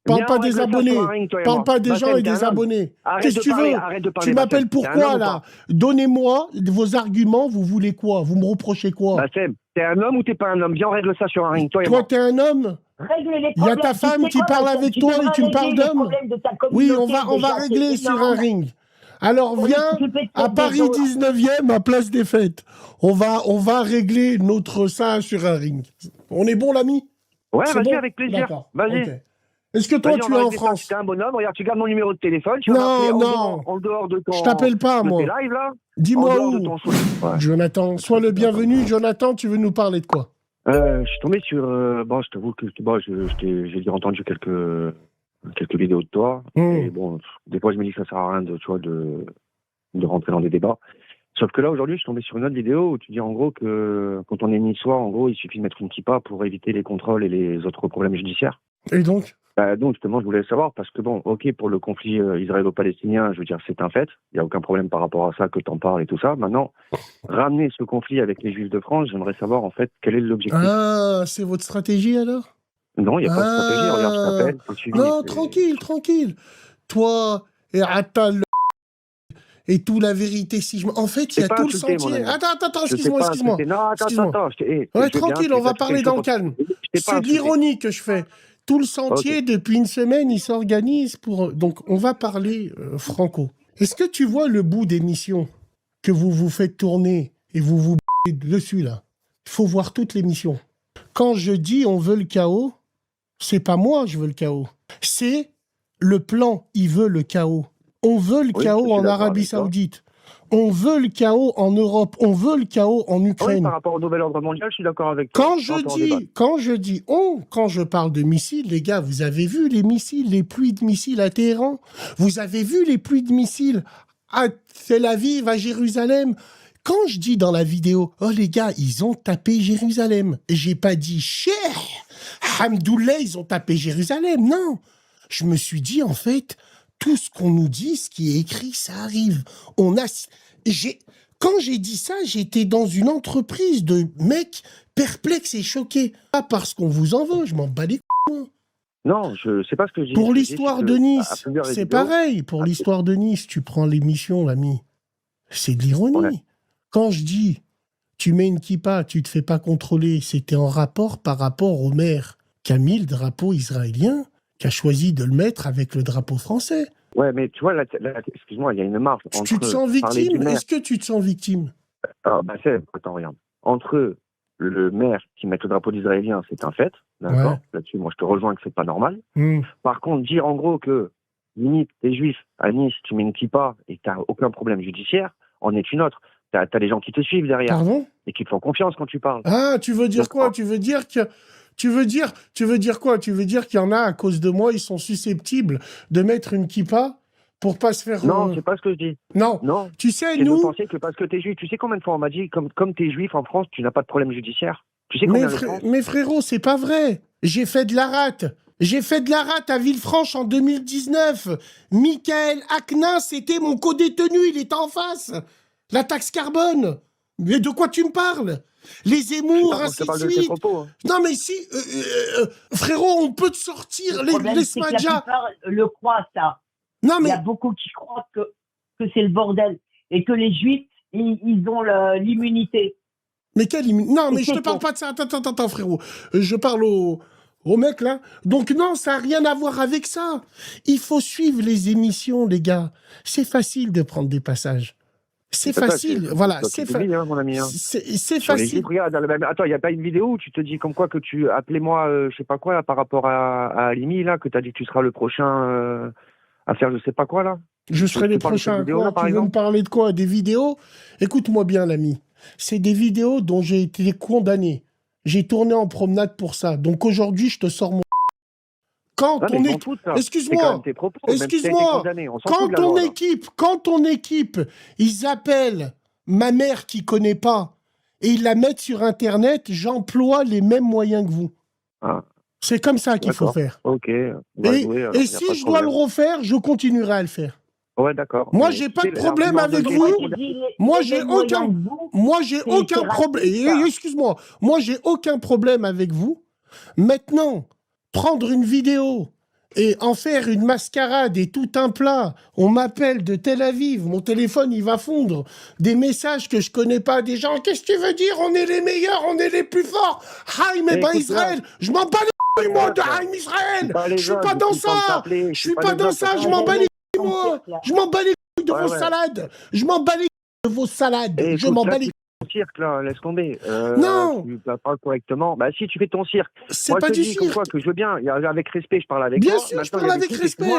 Parle pas des abonnés. Parle pas des gens et des abonnés. Qu'est-ce que tu veux? Tu m'appelles pourquoi, là? Donnez-moi vos arguments. Vous voulez quoi? Vous me reprochez quoi? Bassem, t'es un homme ou t'es pas un homme? Viens, on règle ça sur un ring, toi et Toi, moi. t'es un homme? Il y a ta femme qui parle avec toi et tu me parles d'homme? Oui, on va régler sur un ring. Alors viens à Paris 19e, à Place des Fêtes. On va régler ça sur un ring. On est bon, l'ami? Ouais, vas-y, bon avec plaisir. Vas-y. Okay. Est-ce que toi, tu es en France? Tu es un bonhomme, regarde, tu gardes mon numéro de téléphone. Tu non. En dehors de ton... Je t'appelle pas, moi. live, là. Dis-moi où. Ouais. Jonathan, sois le bienvenu. Jonathan, tu veux nous parler de quoi? Je suis tombé sur... bon, je t'avoue que j'ai déjà entendu quelques vidéos de toi. Et bon, des fois, je me dis que ça sert à rien de rentrer dans des débats. Sauf que là, aujourd'hui, je suis tombé sur une autre vidéo où tu dis en gros que quand on est niçois, en gros, il suffit de mettre une kippa pour éviter les contrôles et les autres problèmes judiciaires. Et donc? Donc, justement, je voulais savoir, parce que bon, ok, pour le conflit israélo-palestinien, je veux dire, c'est un fait. Il n'y a aucun problème par rapport à ça, que t'en parles et tout ça. Maintenant, ramener ce conflit avec les Juifs de France, j'aimerais savoir, en fait, quel est l'objectif. Ah, c'est votre stratégie, alors? Non, il n'y a pas de stratégie. Regarde, je t'appelle. Non, tranquille. Toi et Attal et tout, la vérité, si je... En fait, il y a tout le sentier. Attends, excuse-moi. Non, attends. Ouais, tranquille, on va parler dans le calme. C'est de l'ironie que je fais. Tout le sentier, depuis une semaine, il s'organise pour... Donc, on va parler franco. Est-ce que tu vois le bout des missions que vous vous faites tourner et vous dessus, là? Il faut voir toutes les missions. Quand je dis on veut le chaos, c'est pas moi je veux le chaos. C'est le plan, il veut le chaos. On veut le chaos en Arabie Saoudite. On veut le chaos en Europe. On veut le chaos en Ukraine. Oui, par rapport au nouvel ordre mondial, je suis d'accord avec toi. Quand je parle de missiles, les gars, vous avez vu les missiles, les pluies de missiles à Téhéran? Vous avez vu les pluies de missiles à Tel Aviv, à Jérusalem? Quand je dis dans la vidéo, oh les gars, ils ont tapé Jérusalem, j'ai pas dit cher, Hamdoullah, ils ont tapé Jérusalem, non. Je me suis dit, en fait, tout ce qu'on nous dit, ce qui est écrit, ça arrive. Quand j'ai dit ça, j'étais dans une entreprise de mecs perplexes et choqués. Pas parce qu'on vous en veut, je m'en bats les couilles. Non, je sais pas ce que je dis. Pour l'histoire de Nice, c'est pareil. Pour l'histoire de Nice, tu prends l'émission, l'ami. C'est de l'ironie. Ouais. Quand je dis, tu mets une kippa, tu te fais pas contrôler, c'était en rapport par rapport au maire qui a mis le drapeau israélien, qui a choisi de le mettre avec le drapeau français. Ouais, mais tu vois, là excuse-moi, il y a une marge. Tu te sens victime? Est-ce que tu te sens victime? Attends, regarde. Entre le maire qui met le drapeau d'israélien, c'est un fait. D'accord. Ouais. Là-dessus, moi, je te rejoins que c'est pas normal. Par contre, dire en gros que, limite, t'es juif, à Nice, tu mets une kippa et t'as aucun problème judiciaire, en est une autre. T'as des gens qui te suivent derrière. Pardon? Et qui te font confiance quand tu parles. Ah, tu veux dire quoi? Tu veux dire quoi? Tu veux dire qu'il y en a, à cause de moi, ils sont susceptibles de mettre une kippa pour pas se faire... Non, c'est pas ce que je dis. Non. Tu sais, nous... Je pensais que parce que t'es juif, tu sais combien de fois on m'a dit, comme t'es juif en France, tu n'as pas de problème judiciaire. Tu sais combien mais frérot, c'est pas vrai. J'ai fait de la rate. J'ai fait de la rate à Villefranche en 2019. Michael Aknin, c'était mon co-détenu, il était en face. La taxe carbone. Mais de quoi tu me parles? Les Zemmour, ainsi de suite. Propos, hein. Non mais si, frérot, on peut te sortir les smadjas. Le croient, ça. Non, mais... Il y a beaucoup qui croient que c'est le bordel et que les Juifs, ils ont l'immunité. Mais quelle immunité? Non, mais je te parle pas de ça. Attends, frérot. Je parle au mec, là. Donc non, ça n'a rien à voir avec ça. Il faut suivre les émissions, les gars. C'est facile de prendre des passages. C'est facile, voilà. C'est facile. C'est facile. Regarde, attends, il n'y a pas une vidéo où tu te dis comme quoi que tu appelez-moi, je sais pas quoi, là, par rapport à Alimi, là, que tu as dit que tu seras le prochain à faire je sais pas quoi, là. Je serai le prochain. Tu veux me parler de quoi? Des vidéos? Écoute-moi bien, l'ami. C'est des vidéos dont j'ai été condamné. J'ai tourné en promenade pour ça. Donc aujourd'hui, je te sors mon... Quand ton équipe... Excuse-moi. Quand ton équipe, ils appellent ma mère qui connaît pas et ils la mettent sur Internet, j'emploie les mêmes moyens que vous. Ah. C'est comme ça qu'il faut faire. Ok. Et si je dois le refaire, je continuerai à le faire. Ouais, d'accord. Moi, j'ai pas de problème avec vous. Moi, j'ai aucun problème. Excuse-moi. Moi, j'ai aucun problème avec vous. Maintenant, prendre une vidéo et en faire une mascarade et tout un plat. On m'appelle de Tel Aviv, mon téléphone il va fondre. Des messages que je connais pas, des gens, qu'est-ce que tu veux dire? On est les meilleurs, on est les plus forts. Haïm et ben Israël, je m'en bats les couilles moi de Haïm Israël. Je suis pas dans ça. Je suis pas dans ça, je m'en bats les couilles moi. Je m'en bats les couilles de vos salades. Je m'en bats les couilles de vos salades. Je m'en bats les couilles. Cirque là, laisse tomber. Non. Tu parles correctement. Bah si tu fais ton cirque. C'est moi, pas je te du dis cirque. Quoi, que je veux bien. Avec respect, je parle avec bien toi. Bien sûr, maintenant, je parle avec respect.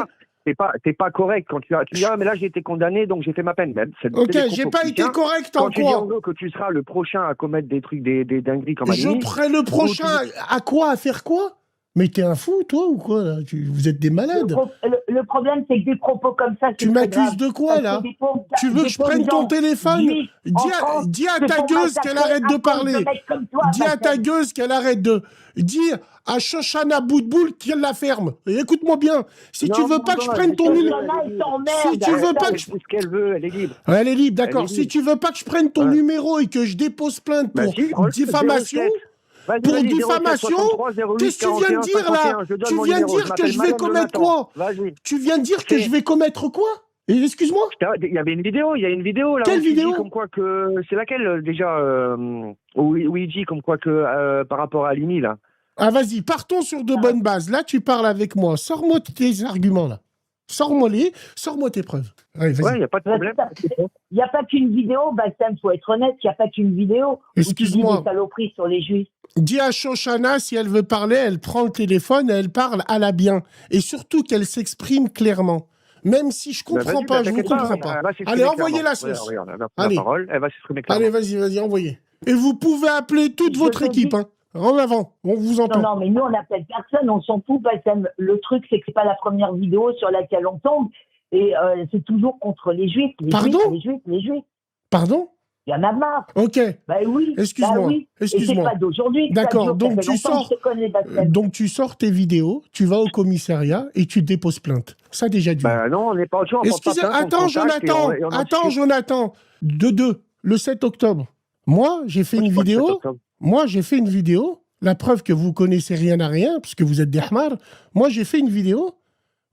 T'es pas correct quand tu dis mais là j'ai été condamné donc j'ai fait ma peine. Même. Ok, j'ai pas été correct en quoi. Quand tu dis en gros que tu seras le prochain à commettre des trucs, des dingueries comme je serai le prochain à quoi? À faire quoi? Mais t'es un fou, toi, ou quoi, là? Vous êtes des malades. Le problème, c'est que des propos comme ça, tu m'accuses de quoi, là? Tu veux que je prenne ton téléphone? Dis à ta gueuse qu'elle arrête de parler. Dis à ta gueuse qu'elle arrête de... Dis à Shoshana Boudboul qu'elle la ferme. Écoute-moi bien. Si tu veux pas que je prenne ton numéro... Si tu veux pas que je... ce qu'elle veut, elle est libre. Elle est libre, d'accord. Si tu veux pas que je prenne ton numéro et que je dépose plainte pour diffamation... Pour diffamation, qu'est-ce que tu viens de dire là? Tu viens de dire que je vais commettre quoi? Tu viens de dire que je vais commettre quoi? Excuse-moi. Il y avait une vidéo, là. Quelle vidéo? Comme quoi que c'est laquelle déjà où il dit comme quoi que par rapport à Lini là. Ah vas-y, partons sur de bonnes bases. Là, tu parles avec moi. Sors-moi tes arguments là. Sors-moi tes preuves. Allez, ouais, il n'y a pas de problème. Il n'y a pas qu'une vidéo, Bassem, il faut être honnête, il n'y a pas qu'une vidéo. Excuse-moi. Des saloperies sur les juifs. Dis à Shoshana, si elle veut parler, elle prend le téléphone et elle parle à la bien. Et surtout qu'elle s'exprime clairement. Même si je comprends pas, je ne comprends pas. Allez, envoyez la sauce. Allez, elle va s'exprimer clairement. Allez, vas-y, envoyez. Et vous pouvez appeler toute votre équipe, hein. En avant, on vous entend. Non, mais nous, on n'appelle personne, on s'en fout. Le truc, c'est que c'est pas la première vidéo sur laquelle on tombe. Et c'est toujours contre les juifs. Les juifs. Pardon? Il y en a marre. Ok. Bah oui. Excuse-moi. Bah oui. Excuse-moi. Et c'est pas d'aujourd'hui. D'accord. Donc tu sors tes vidéos, tu vas au commissariat et tu déposes plainte. Ça déjà dit. Bah non, on n'est pas au choix. Attends, Jonathan. Le 7 octobre. Moi, j'ai fait une vidéo. La preuve que vous connaissez rien à rien, puisque vous êtes des hamars. Moi, j'ai fait une vidéo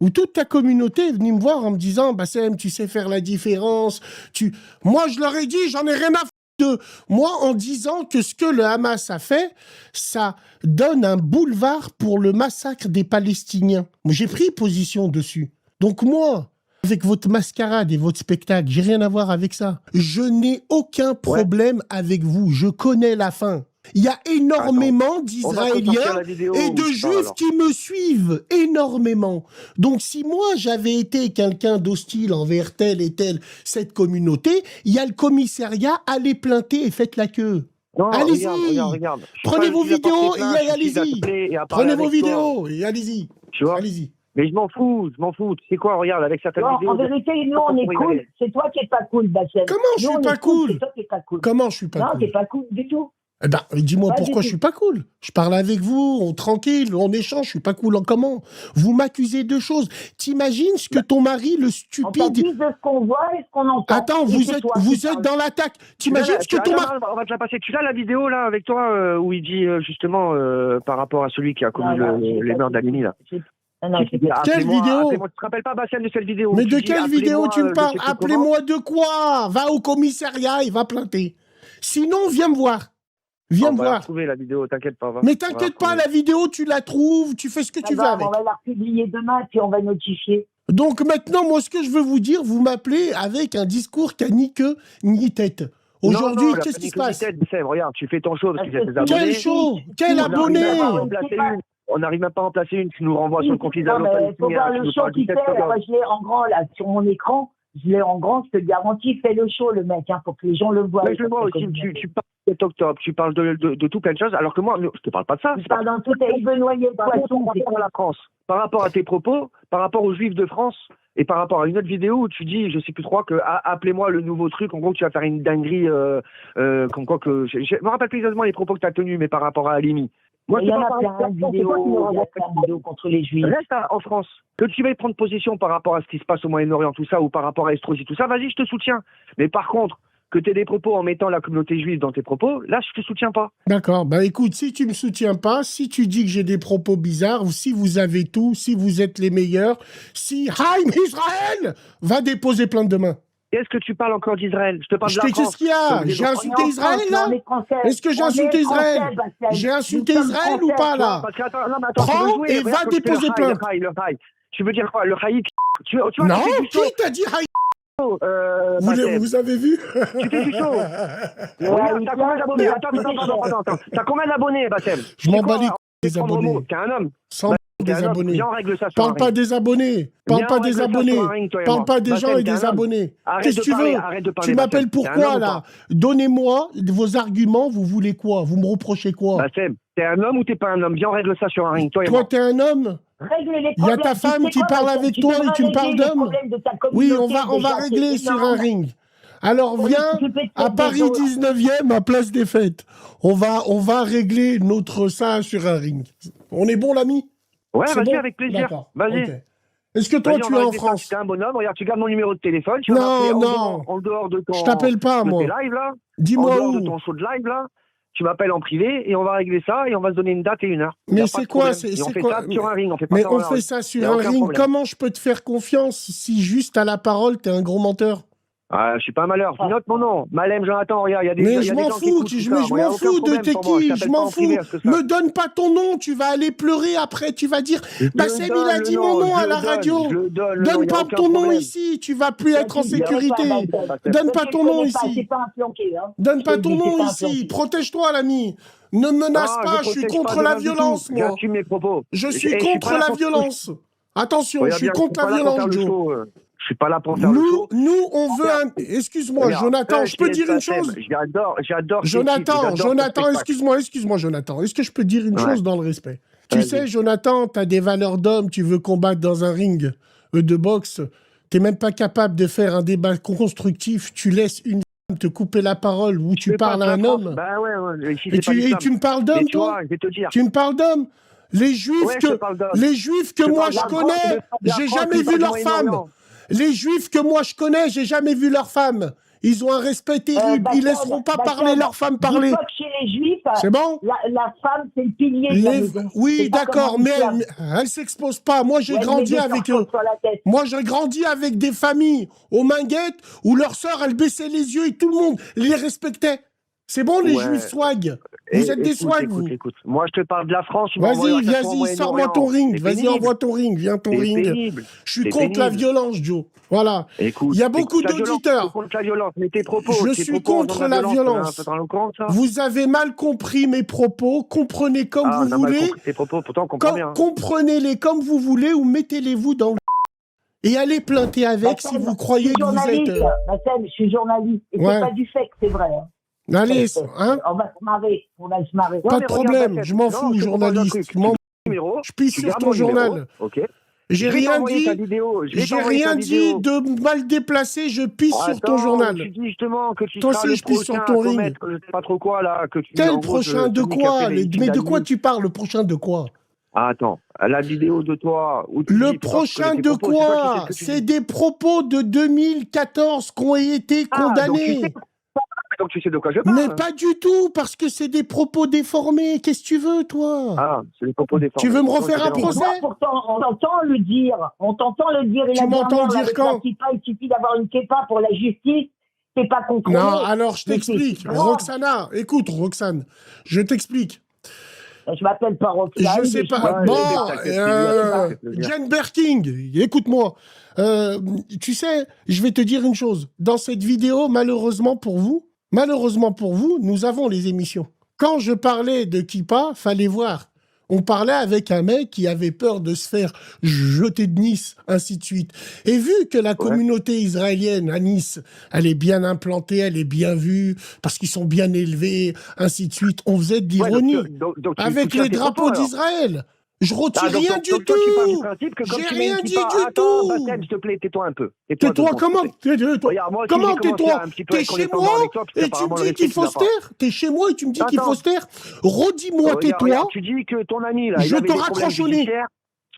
où toute ta communauté est venue me voir en me disant « Bassem, tu sais faire la différence. » Moi, je leur ai dit « J'en ai rien à foutre de... » Moi, en disant que ce que le Hamas a fait, ça donne un boulevard pour le massacre des Palestiniens. J'ai pris position dessus. Donc moi, avec votre mascarade et votre spectacle, j'ai rien à voir avec ça. Je n'ai aucun problème avec vous. Je connais la fin. Il y a énormément d'Israéliens et de Juifs qui me suivent, énormément. Donc si moi j'avais été quelqu'un d'hostile envers telle et telle cette communauté, il y a le commissariat, allez plainter et faites la queue. Allez-y, prenez vos vidéos et allez-y. Prenez vos vidéos et allez-y. Allez-y. Mais je m'en fous. Tu sais quoi, regarde, avec certaines vidéos... En vérité, nous, on est cool. C'est toi qui n'es pas cool, Bassem. Comment je suis pas cool? C'est toi qui n'es pas cool. Comment je suis pas cool? Non, t'es pas cool du tout. Eh ben, dis-moi pourquoi je suis pas cool. Je parle avec vous, on tranquille, on échange, je suis pas cool en comment? Vous m'accusez de choses. T'imagines ce que ton mari, le stupide... On t'accuse de ce qu'on voit et ce qu'on entend. Attends, vous êtes dans l'attaque. T'imagines ce que ton mari... On va te la passer. Tu as la vidéo, là, avec toi, où il dit, justement, par rapport à celui qui a commis les meurtres d'Alini, là. Quelle vidéo? Tu te rappelles pas, Bassem, de cette vidéo? Mais de quelle vidéo tu me parles? Appelez-moi de quoi? Va au commissariat et va plainter. Sinon, viens me voir. Viens me voir. On va trouver la vidéo, t'inquiète pas. Mais t'inquiète pas, la vidéo, tu la trouves, tu fais ce que tu veux avec. On va la republier demain, puis on va notifier. Donc maintenant, moi, ce que je veux vous dire, vous m'appelez avec un discours qui a ni queue, ni tête. Aujourd'hui, qu'est-ce qui se passe? Regarde, tu fais ton show parce que tu as tes abonnés. Quel show? Quel abonné? On n'arrive même pas à en placer une, tu nous renvoies sur le conflit d'un autre. Il faut voir le show qu'il fait, je l'ai en grand, là, sur mon écran. Je l'ai en grand, je te garantis, fais le show, le mec, pour que les gens le voient. Mais je le vois aussi, tu parles de 7 octobre, tu parles de tout plein de choses, alors que moi, je te parle pas de ça. Tu parles dans tout, il veut noyer le poisson. Par rapport à la France, par rapport à tes propos, par rapport aux Juifs de France, et par rapport à une autre vidéo où tu dis, je sais plus trop, que appelez-moi le nouveau truc, en gros, que tu vas faire une dinguerie, comme quoi que... Je me rappelle plus exactement les propos que tu as tenus, mais par rapport à Halimi. Moi, il y en a plein de vidéos contre les Juifs. Reste en France. Que tu veuilles prendre position par rapport à ce qui se passe au Moyen-Orient, tout ça, ou par rapport à Estrosi, tout ça, vas-y, je te soutiens. Mais par contre, que tu aies des propos en mettant la communauté juive dans tes propos, là, je te soutiens pas. D'accord. Bah écoute, si tu me soutiens pas, si tu dis que j'ai des propos bizarres, ou si vous avez tout, si vous êtes les meilleurs, si Haïm Israël va déposer plainte demain. Qu'est-ce que tu parles encore d'Israël? Je te parle de la France. Qu'est-ce qu'il y a? J'ai insulté Israël, là? Est-ce que j'ai insulté Israël? J'ai insulté Israël ou pas, là? Prends et va déposer plainte. Tu veux dire quoi? Le Haït? Non, qui t'a dit Haït? Vous avez vu? Tu fais du show. T'as combien d'abonnés? Attends. T'as combien d'abonnés, Bassem? Je m'en bats les couilles des abonnés. T'es un homme. Des abonnés. Viens, on règle ça sur Parle pas des abonnés. Parle pas des abonnés. Parle pas des gens et des abonnés. Qu'est-ce que tu veux? Tu m'appelles pourquoi, là? Donnez-moi vos arguments. Vous voulez quoi? Vous me reprochez quoi? Bassem, t'es un homme ou t'es pas un homme? Viens, on règle ça sur un ring, toi et moi. moi. Toi, t'es un homme? Il y a ta femme qui parle avec toi et tu me parles d'homme? Oui, on va régler sur un ring. Alors viens à Paris 19e, à Place des Fêtes. On va régler ça sur un ring. On est bon, l'ami? Ouais, vas-y, avec plaisir. Vas-y. Okay. Est-ce que toi, tu es en France? Tu es un bonhomme, regarde, tu gardes mon numéro de téléphone. Tu non. En dehors de ton... Je t'appelle pas, moi. live, là. Dis-moi où. En dehors de ton show de live, là. Tu m'appelles en privé et on va régler ça et on va se donner une date et une heure. Mais c'est quoi? On fait ça sur un ring, on fait pas mais ça on fait ça sur un ring. Comment je peux te faire confiance si juste à la parole, t'es un gros menteur? Ah, je suis pas un malheur. Note mon nom. Malem Jonathan, regarde, il y a des gens qui écoutent ça. Mais je m'en fous de t'es qui, je m'en fous. Me donne pas ton nom, tu vas aller pleurer après, tu vas dire Bassem, il a dit mon nom à la radio. Donne pas ton nom ici, tu vas plus être en sécurité. Donne pas ton nom ici. Donne pas ton nom ici, protège-toi l'ami. Ne menace pas, je suis contre la violence, moi. Je suis contre la violence. Attention, je suis contre la violence, Joe. Je suis pas là pour faire le show. Nous, on veut un... Excuse-moi, Jonathan, je peux dire une chose? J'adore. Jonathan, excuse-moi, Jonathan. Est-ce que je peux dire une chose dans le respect? Tu sais, Jonathan, tu as des valeurs d'homme, tu veux combattre dans un ring de boxe. Tu n'es même pas capable de faire un débat constructif. Tu laisses une femme te couper la parole ou tu parles à un homme. Bah ouais, et tu me parles d'homme, toi? Tu me parles d'homme? Les Juifs que moi je connais, j'ai jamais vu leur femme. Les Juifs que moi je connais, j'ai jamais vu leur femme. Ils ont un respect terrible. Ils laisseront pas parler leur femme parler. Chez les Juifs, c'est bon? La femme, c'est le pilier de la maison. Oui, d'accord, mais elle s'expose pas. Moi, j'ai grandi avec eux. Moi, j'ai grandi avec des familles aux Minguettes où leur sœur, elle baissait les yeux et tout le monde les respectait. C'est bon, les Juifs swag. Vous êtes des swag, vous. Écoute, moi, je te parle de la France. Vas-y, sors-moi ton ring. Vas-y, envoie ton ring. Viens ton ring. Je suis contre la violence, Joe. Voilà. Il y a beaucoup d'auditeurs. Je suis contre la violence. Vous avez mal compris mes propos. Comprenez comme vous voulez. Comprenez-les comme vous voulez ou mettez-les-vous dans le... Et allez planter avec si vous croyez que vous êtes... Je suis journaliste. Et c'est pas du fait que c'est vrai. Allez, hein? On va se marrer. Pas de problème, je m'en fous, journaliste. Je pisse sur ton journal. J'ai rien dit de mal déplacé, je pisse sur ton journal. Toi aussi, je pisse sur ton ring. Quel prochain de quoi? Mais de quoi tu parles? Le prochain de quoi? Attends, la vidéo de toi... Le prochain de quoi? C'est des propos de 2014 qui ont été condamnés. Donc tu sais de quoi je parle. Mais pas du tout, parce que c'est des propos déformés. Qu'est-ce que tu veux, toi? Ah, c'est des propos déformés. Tu veux me refaire un procès? Pourtant, on t'entend le dire. Tu m'entends dire quand? Il suffit d'avoir une képa pour la justice. C'est pas contrôlé. Non, alors je t'explique. Roxana, écoute, Roxane, je t'explique. Je m'appelle pas Roxane. Je sais pas. Jane Birkin, écoute-moi. Tu sais, je vais te dire une chose. Dans cette vidéo, malheureusement pour vous, nous avons les émissions. Quand je parlais de Kippa, fallait voir. On parlait avec un mec qui avait peur de se faire jeter de Nice, ainsi de suite. Et vu que la communauté israélienne à Nice, elle est bien implantée, elle est bien vue, parce qu'ils sont bien élevés, ainsi de suite, on faisait de l'ironie. Avec les drapeaux d'Israël. Je retire rien du tout. J'ai rien dit du tout. S'il te plaît, tais-toi un peu. Tais-toi comment? Comment tais-toi? T'es chez moi et tu me dis qu'il faut se taire? T'es chez moi et tu me dis qu'il faut se taire? Redis-moi, tais-toi. Tu dis que ton ami, là, je te raccroche au nez.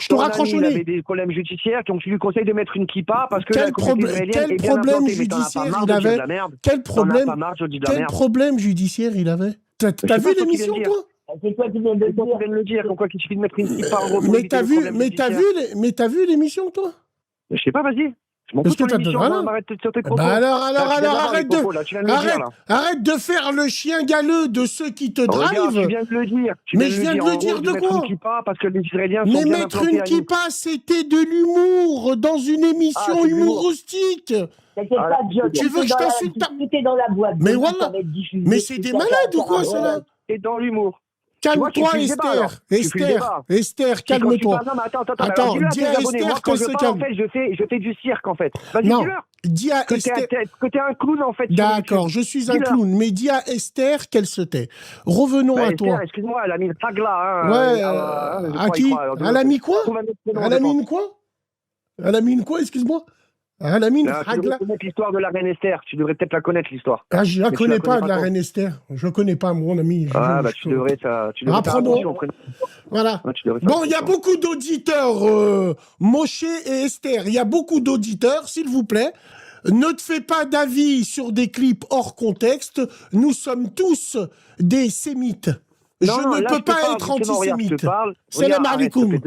Je te raccroche au nez. Il avait des problèmes judiciaires, donc tu lui conseilles de mettre une kippa parce que quel problème judiciaire il avait? Quel problème judiciaire il avait? T'as vu l'émission, toi? C'est toi qui viens de le dire. Donc quoi qu'il suffit de mettre une kippa en gros. Mais t'as vu l'émission, toi? Je sais pas, vas-y. Je m'en fous de l'émission, arrête sur tes propos. Bah alors, arrête de faire le chien galeux de ceux qui te drivent. Tu viens de le dire. Mais je viens de le dire de quoi? Parce que les Israéliens mais mettre une kippa, c'était de l'humour dans une émission humoristique. Tu veux que je t'insulte? dans la boîte. Mais voilà. Mais c'est des malades ou quoi, cela? C'est dans l'humour. Calme-toi, Esther, calme-toi. Attends, dis à Esther qu'elle se calme. En fait, je fais du cirque, en fait. Vas-y, dis-leur. Dis à Esther que t'es un clown, en fait. D'accord, je suis un clown, mais dis à Esther qu'elle se tait. Revenons à toi. Excuse-moi, elle a mis le tagla. Ouais, à qui? Elle a mis quoi? Elle a mis une quoi? Elle a mis une quoi, excuse-moi? Elle a mis une tu devrais connaître l'histoire de la reine Esther. Tu devrais peut-être la connaître, l'histoire. Ah, je la connais pas, de la reine Esther. Je connais pas, mon ami. Tu devrais apprends. Voilà. Bon, il y a beaucoup d'auditeurs, Moshe et Esther. Il y a beaucoup d'auditeurs, s'il vous plaît. Ne te fais pas d'avis sur des clips hors contexte. Nous sommes tous des sémites. Je ne peux pas être antisémite. Salam alaikum.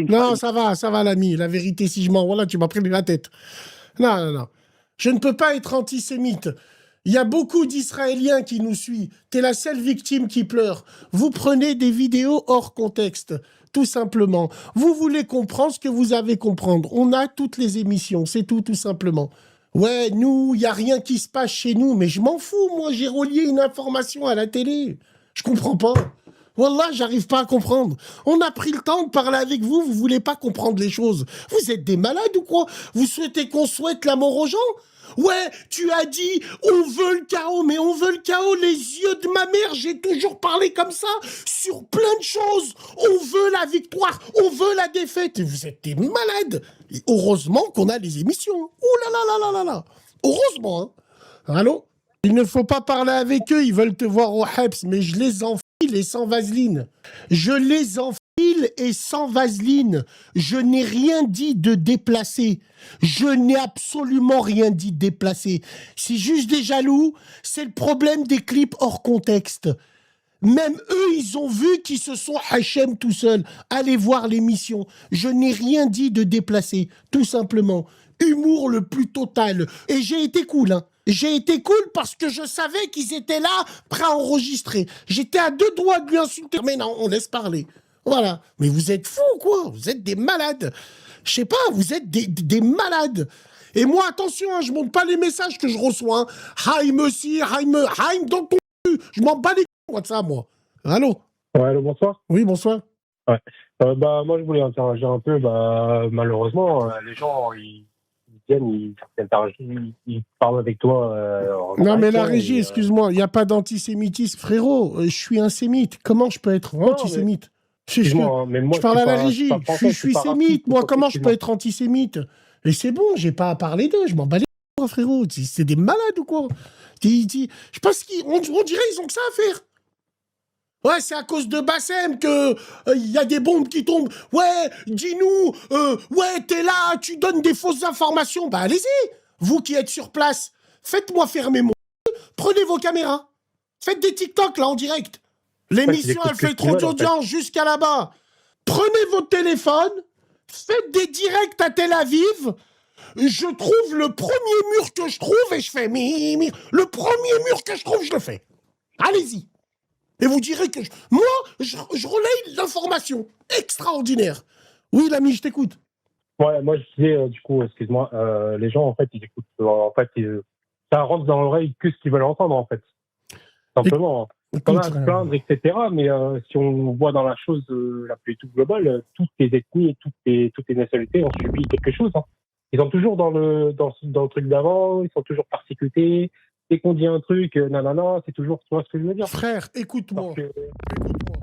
Non, ça va, l'ami. La vérité, si je mens, voilà, tu m'as pris la tête. Non. Je ne peux pas être antisémite. Il y a beaucoup d'Israéliens qui nous suivent. T'es la seule victime qui pleure. Vous prenez des vidéos hors contexte, tout simplement. Vous voulez comprendre ce que vous avez comprendre. On a toutes les émissions, c'est tout simplement. Ouais, nous, il n'y a rien qui se passe chez nous, mais je m'en fous, moi, j'ai relié une information à la télé. Je comprends pas. Wallah, j'arrive pas à comprendre. On a pris le temps de parler avec vous, vous voulez pas comprendre les choses. Vous êtes des malades ou quoi? Vous souhaitez qu'on souhaite la mort aux gens? Ouais, tu as dit, on veut le chaos, mais on veut le chaos, les yeux de ma mère, j'ai toujours parlé comme ça, sur plein de choses. On veut la victoire, on veut la défaite. Vous êtes des malades. Et heureusement qu'on a les émissions. Ouh là là. Heureusement, hein. Allô? Il ne faut pas parler avec eux, ils veulent te voir au Hebs, mais je les enfile et sans vaseline. Je les enfile et sans vaseline. Je n'ai rien dit de déplacé. Je n'ai absolument rien dit de déplacé. C'est juste des jaloux, c'est le problème des clips hors contexte. Même eux, ils ont vu qu'ils se sont Hachem tout seuls. Allez voir l'émission. Je n'ai rien dit de déplacé, tout simplement. Humour le plus total. Et j'ai été cool, hein. J'ai été cool parce que je savais qu'ils étaient là, prêts à enregistrer. J'étais à 2 doigts de lui insulter. Mais non, on laisse parler. Voilà. Mais vous êtes fous, quoi. Vous êtes des malades. Je sais pas, vous êtes des malades. Et moi, attention, hein, je montre pas les messages que je reçois. Hein. Haïm aussi, Haïm dans ton cul. Je m'en bats les couilles de ça, moi. Allô? Ouais, allô, bonsoir. Oui, bonsoir. Ouais. Moi, je voulais interagir un peu. Malheureusement, les gens, ils parlent avec toi. Non, mais la régie, excuse-moi, il n'y a pas d'antisémitisme. Frérot, je suis un sémite. Comment je peux être antisémite? Je parle à la régie. Je suis sémite. Moi, comment je peux être antisémite? Et c'est bon, j'ai pas à parler d'eux. Je m'en bats les couilles, frérot. C'est des malades ou quoi? Je sais pas on dirait qu'ils ont que ça à faire. Ouais, c'est à cause de Bassem que y a des bombes qui tombent. Ouais, dis-nous, ouais, t'es là, tu donnes des fausses informations. Bah allez-y, vous qui êtes sur place, faites-moi fermer mon... Prenez vos caméras, faites des TikTok là en direct. L'émission, elle fait trop d'audience jusqu'à là-bas. Prenez votre téléphone, faites des directs à Tel Aviv. Je trouve le premier mur que je trouve et je fais... Le premier mur que je trouve, je le fais. Allez-y. Et vous direz que je relaye l'information extraordinaire. Oui, l'ami, je t'écoute. Ouais, moi, je disais, du coup, excuse-moi, les gens, en fait, ils écoutent. En fait, ça rentre dans l'oreille que ce qu'ils veulent entendre, en fait. Simplement. On va se plaindre, etc. Mais si on voit dans la chose la plus globale, toutes les ethnies et toutes les nationalités ont subi quelque chose. Hein. Ils sont toujours dans le truc d'avant, ils sont toujours persécutés. Dès qu'on dit un truc, non, c'est toujours, tu vois ce que je veux dire? Frère, écoute-moi. Écoute-moi.